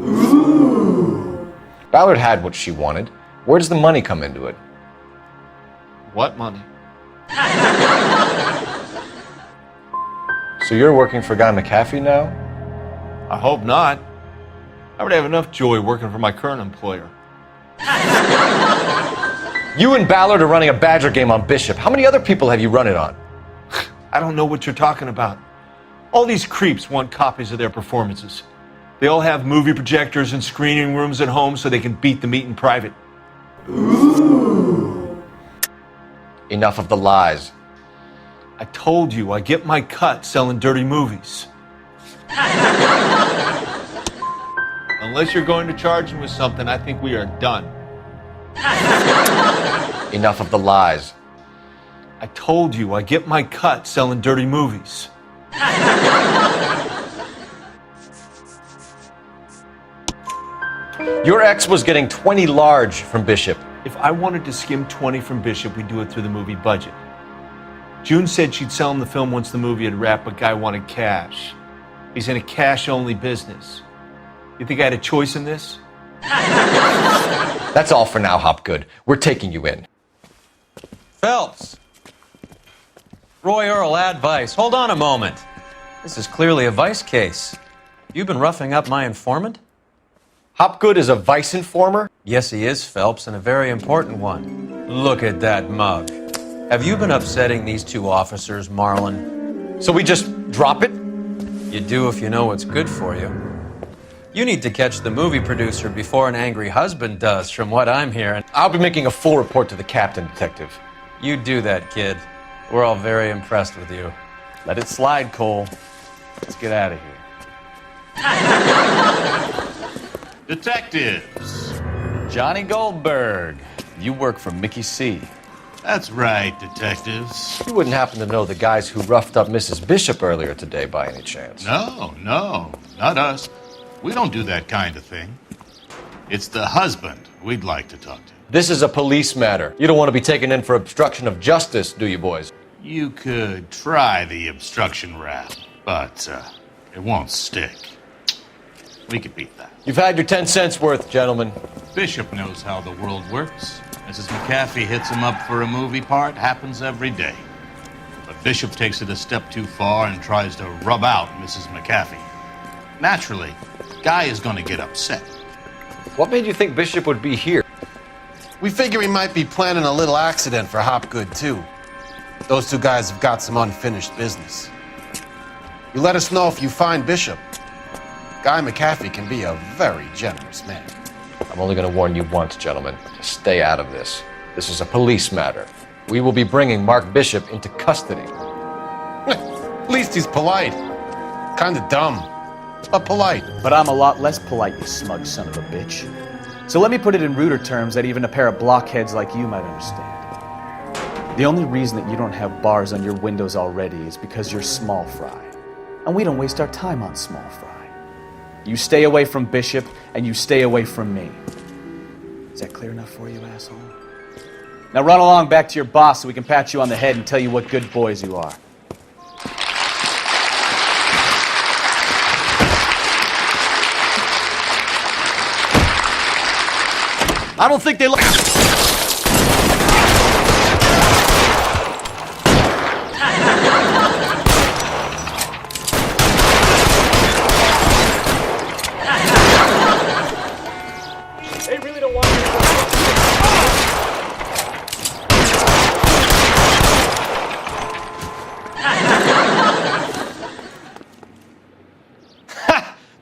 Ooh. Ballard had what she wanted. Where does the money come into it? What money? So you're working for Guy McAfee now? I hope not. I would have enough joy working for my current employer. You and Ballard are running a Badger game on Bishop. How many other people have you run it on? I don't know what you're talking about. All these creeps want copies of their performances. They all have movie projectors and screening rooms at home so they can beat the meat in private. Ooh. Enough of the lies. I told you I get my cut selling dirty movies. Unless you're going to charge me with something, I think we are done. Enough of the lies. I told you I get my cut selling dirty movies. Your ex was getting 20 large from Bishop. If I wanted to skim 20 from Bishop, we'd do it through the movie budget. June said she'd sell him the film once the movie had wrapped, but Guy wanted cash. He's in a cash-only business. You think I had a choice in this? That's all for now, Hopgood. We're taking you in. Phelps! Roy Earl, advice. Hold on a moment. This is clearly a vice case. You've been roughing up my informant? Hopgood is a vice informer? Yes, he is, Phelps, and a very important one. Look at that mug. Have you been upsetting these two officers, Marlin? So we just drop it? You do if you know what's good for you. You need to catch the movie producer before an angry husband does, from what I'm hearing. I'll be making a full report to the captain, Detective. You do that, kid. We're all very impressed with you. Let it slide, Cole. Let's get out of here. Detectives. Johnny Goldberg. You work for Mickey C. That's right, detectives. You wouldn't happen to know the guys who roughed up Mrs. Bishop earlier today by any chance? No, not us. We don't do that kind of thing. It's the husband we'd like to talk to. This is a police matter. You don't want to be taken in for obstruction of justice, do you, boys? You could try the obstruction rap, but it won't stick. We could beat that. You've had your 10 cents worth, gentlemen. Bishop knows how the world works. Mrs. McAfee hits him up for a movie part, happens every day. But Bishop takes it a step too far and tries to rub out Mrs. McAfee. Naturally, Guy is going to get upset. What made you think Bishop would be here? We figure he might be planning a little accident for Hopgood, too. Those two guys have got some unfinished business. You let us know if you find Bishop. Guy McAfee can be a very generous man. I'm only going to warn you once, gentlemen. Just stay out of this. This is a police matter. We will be bringing Mark Bishop into custody. At least he's polite. Kind of dumb, but polite. But I'm a lot less polite, you smug son of a bitch. So let me put it in ruder terms that even a pair of blockheads like you might understand. The only reason that you don't have bars on your windows already is because you're small fry. And we don't waste our time on small fry. You stay away from Bishop, and you stay away from me. Is that clear enough for you, asshole? Now run along back to your boss so we can pat you on the head and tell you what good boys you are. I don't think they look... They really don't want me to...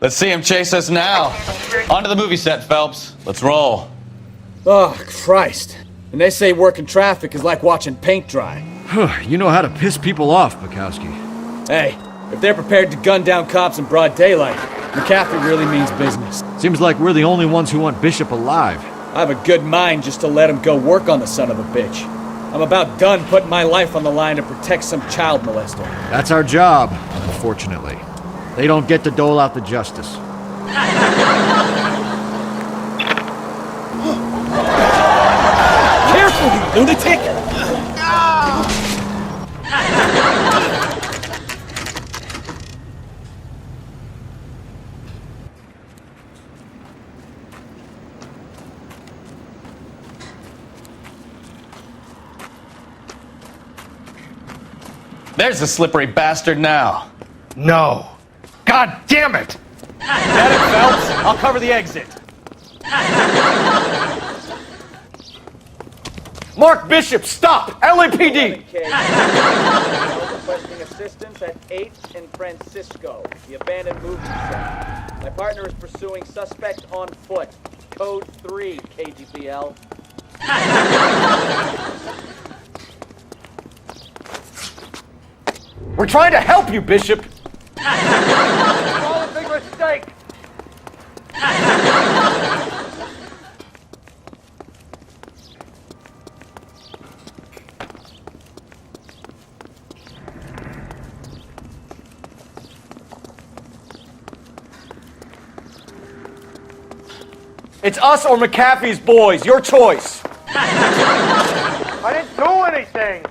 Let's see him chase us now. Onto the movie set, Phelps. Let's roll. Oh, Christ. And they say working traffic is like watching paint dry. You know how to piss people off, Bukowski. Hey, If they're prepared to gun down cops in broad daylight, McCaffrey really means business. Seems like we're the only ones who want Bishop alive. I have a good mind just to let him go work on the son of a bitch. I'm about done putting my life on the line to protect some child molester. That's our job, unfortunately. They don't get to dole out the justice. Careful, you lunatic! There's the slippery bastard now. No. God damn it! Get it, Phelps? I'll cover the exit. Mark Bishop, stop! LAPD! Requesting assistance at 8th and Francisco, the abandoned movie set. My partner is pursuing suspect on foot. Code 3, KGPL. We're trying to help you, Bishop! All a big mistake! It's us or McAfee's boys. Your choice. I didn't do anything!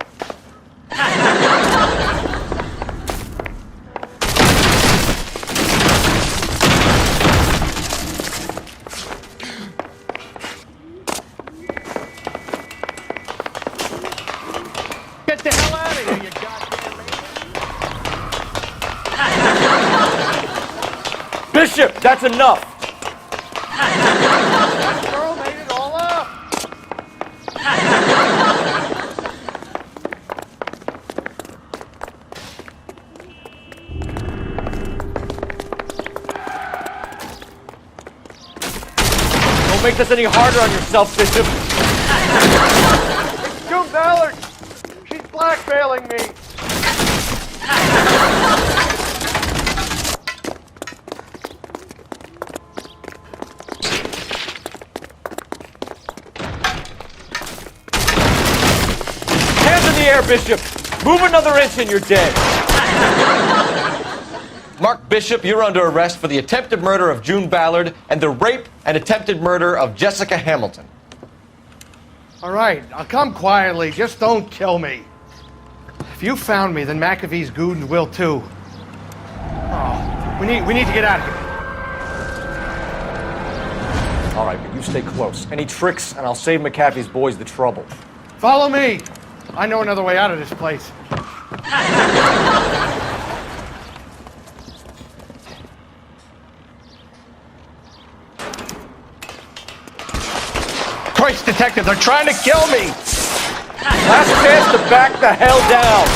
Get the hell out of here, you goddamn man! Bishop, that's enough. That girl made it all up! Don't make this any harder on yourself, Bishop. It's June Ballard! She's blackmailing me! Hands in the air, Bishop. Move another inch and you're dead. Mark Bishop, you're under arrest for the attempted murder of June Ballard and the rape and attempted murder of Jessica Hamilton. All right, I'll come quietly. Just don't kill me. If you found me, then McAfee's goons will too. Oh, we need to get out of here. All right, but you stay close. Any tricks, and I'll save McAfee's boys the trouble. Follow me. I know another way out of this place. Christ, detective, they're trying to kill me! Last chance to back the hell down!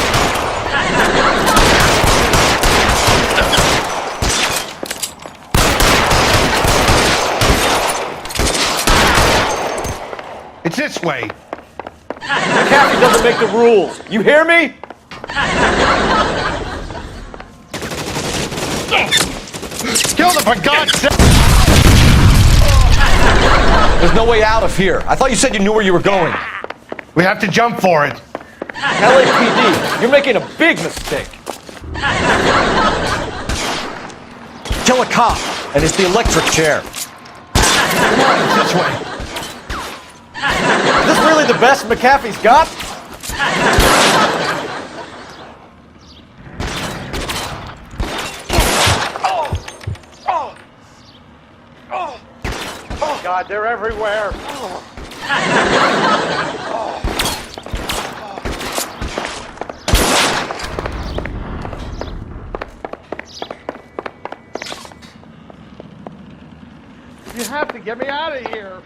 It's this way. McAfee doesn't make the rules. You hear me? Kill them, for God's sake! There's no way out of here. I thought you said you knew where you were going. We have to jump for it. LAPD, you're making a big mistake. Kill a cop, and it's the electric chair. Come on, it's this way. Is this really the best McAfee's got? God, they're everywhere. You have to get me out of here.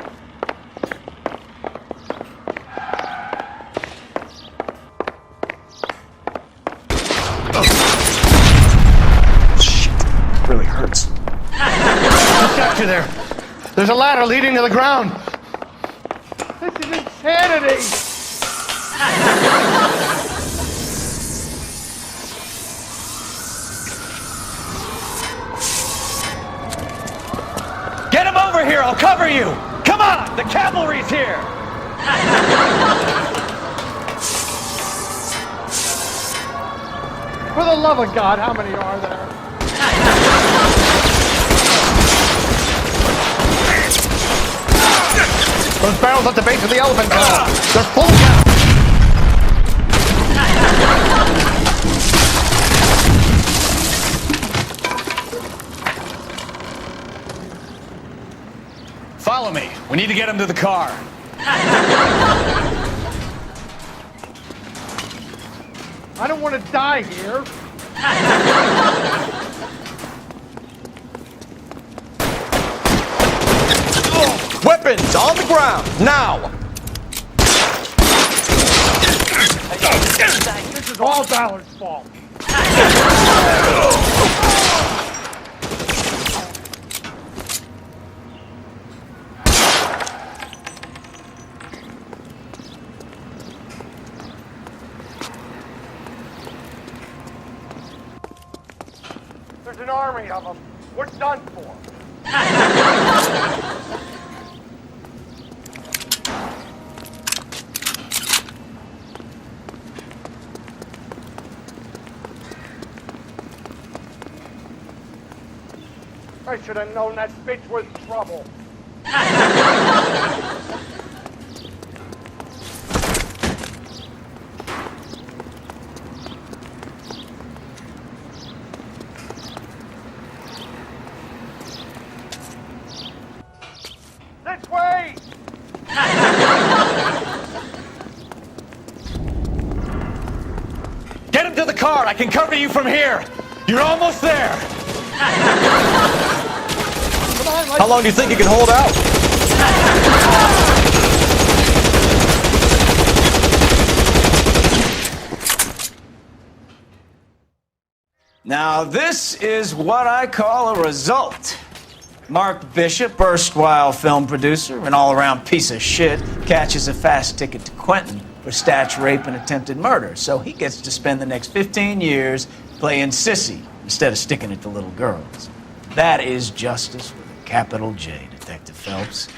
Shit, really hurts. What's got you there? There's a ladder leading to the ground. This is insanity. over here, I'll cover you! Come on, the cavalry's here! For the love of God, how many are there? Those barrels at the base of the elephant tunnel. They're full now. Follow me. We need to get him to the car. I don't want to die here. Weapons on the ground, now! This is all Ballard's fault. There's an army of them. We're done for. I should have known that bitch was trouble. This way! Get him to the car. I can cover you from here. You're almost there. How long do you think you can hold out? Now, this is what I call a result. Mark Bishop, erstwhile film producer and all-around piece of shit, catches a fast ticket to Quentin for snatch, rape, and attempted murder. So he gets to spend the next 15 years playing sissy instead of sticking it to little girls. That is justice with a capital J, Detective Phelps.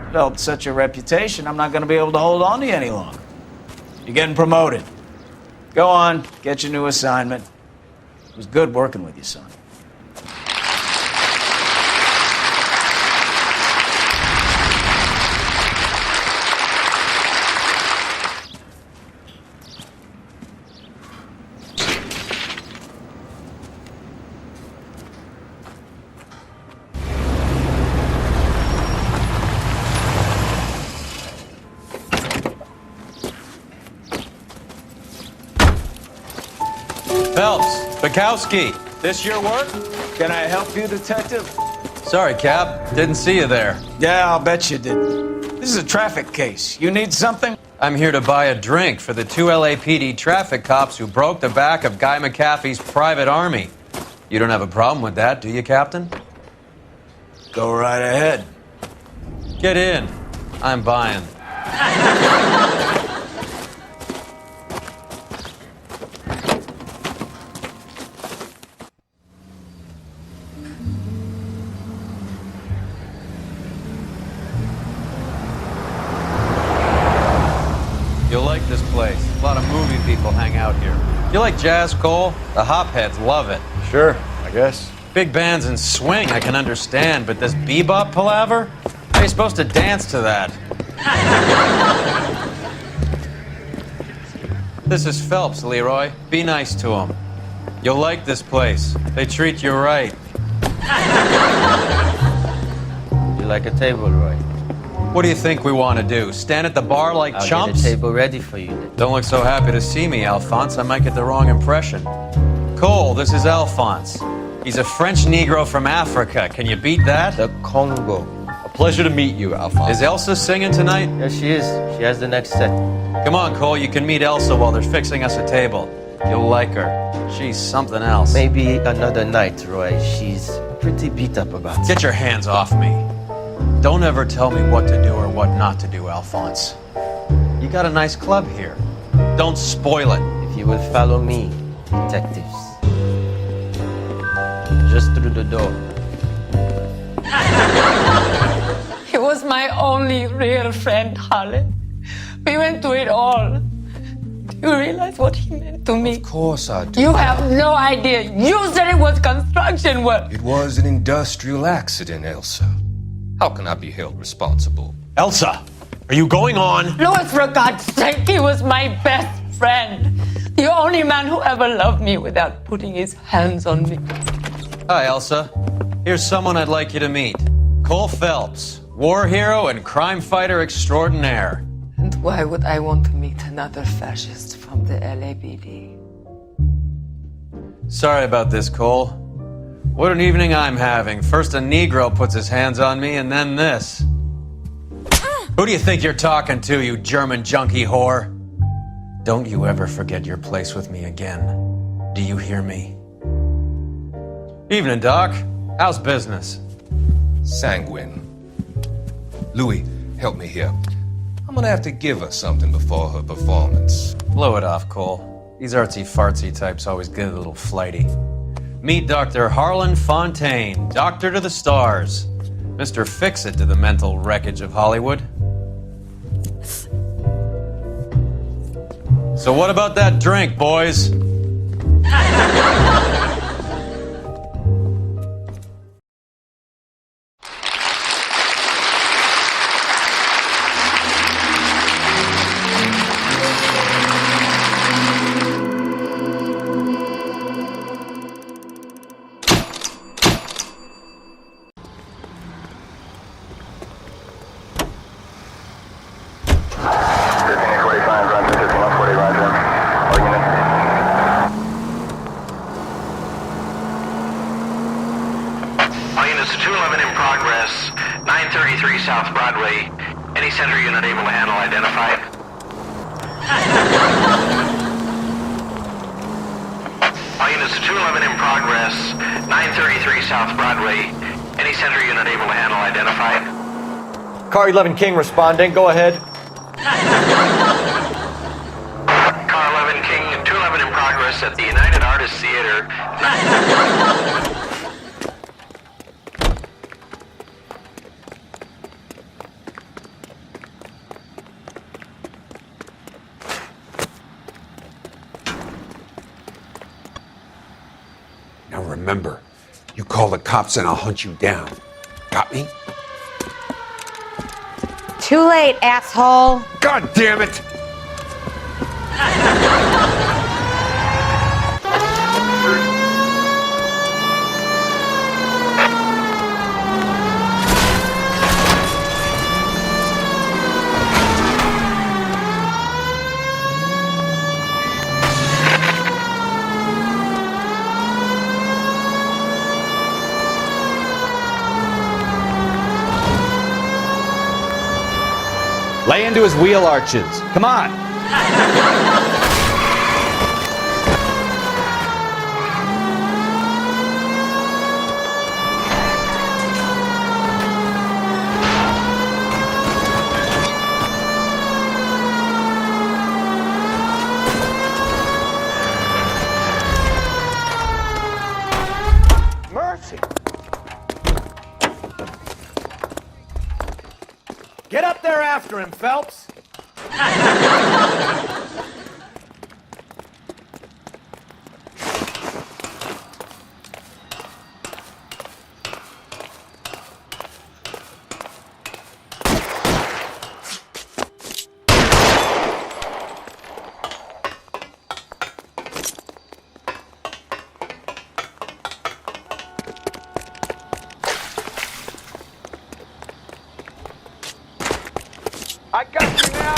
Developed such a reputation, I'm not going to be able to hold on to you any longer. You're getting promoted. Go on, get your new assignment. It was good working with you, son. Phelps, Bukowski, this your work? Can I help you, Detective? Sorry, Cap. Didn't see you there. Yeah, I'll bet you didn't. This is a traffic case. You need something? I'm here to buy a drink for the 2 LAPD traffic cops who broke the back of Guy McAfee's private army. You don't have a problem with that, do you, Captain? Go right ahead. Get in. I'm buying. You'll like this place. A lot of movie people hang out here. You like jazz, Cole? The hopheads love it. Sure, I guess. Big bands and swing I can understand, but this bebop palaver? How are you supposed to dance to that? This is Phelps, Leroy. Be nice to him. You'll like this place. They treat you right. You like a table, Roy? What do you think we want to do? Stand at the bar like I'll chumps? get a table ready for you. Don't look so happy to see me, Alphonse. I might get the wrong impression. Cole, this is Alphonse. He's a French Negro from Africa. Can you beat that? The Congo. A pleasure to meet you, Alphonse. Is Elsa singing tonight? Yes, she is. She has the next set. Come on, Cole. You can meet Elsa while they're fixing us a table. You'll like her. She's something else. Maybe another night, Roy. She's pretty beat up about it. Get your hands off me. Don't ever tell me what to do or what not to do, Alphonse. You got a nice club here. Don't spoil it. If you will follow me, detectives. Just through the door. was my only real friend, Harlan. We went through it all. Do you realize what he meant to me? Of course I do. You have no idea. You said it was construction work. It was an industrial accident, Elsa. How can I be held responsible? Elsa, are you going on? Louis, for God's sake, he was my best friend. The only man who ever loved me without putting his hands on me. Hi, Elsa. Here's someone I'd like you to meet. Cole Phelps, war hero and crime fighter extraordinaire. And why would I want to meet another fascist from the LAPD? Sorry about this, Cole. What an evening I'm having. First a Negro puts his hands on me, and then this. Who do you think you're talking to, you German junkie whore? Don't you ever forget your place with me again. Do you hear me? Evening, Doc. How's business? Sanguine. Louis, help me here. I'm gonna have to give her something before her performance. Blow it off, Cole. These artsy-fartsy types always get a little flighty. Meet Dr. Harlan Fontaine, doctor to the stars. Mr. Fix-It to the mental wreckage of Hollywood. So what about that drink, boys? All units 211 in progress, 933 South Broadway. Any center unit able to handle identified? All units 211 in progress, 933 South Broadway. Any center unit able to handle identified? Car 11 King responding. Go ahead. Car 11 King, 211 in progress at the United Artists Theater. Now remember, you call the cops and I'll hunt you down. Got me? Too late, asshole. God damn it! Lay into his wheel arches. Come on. Mercy! Get up there after him, Phelps! I got you now!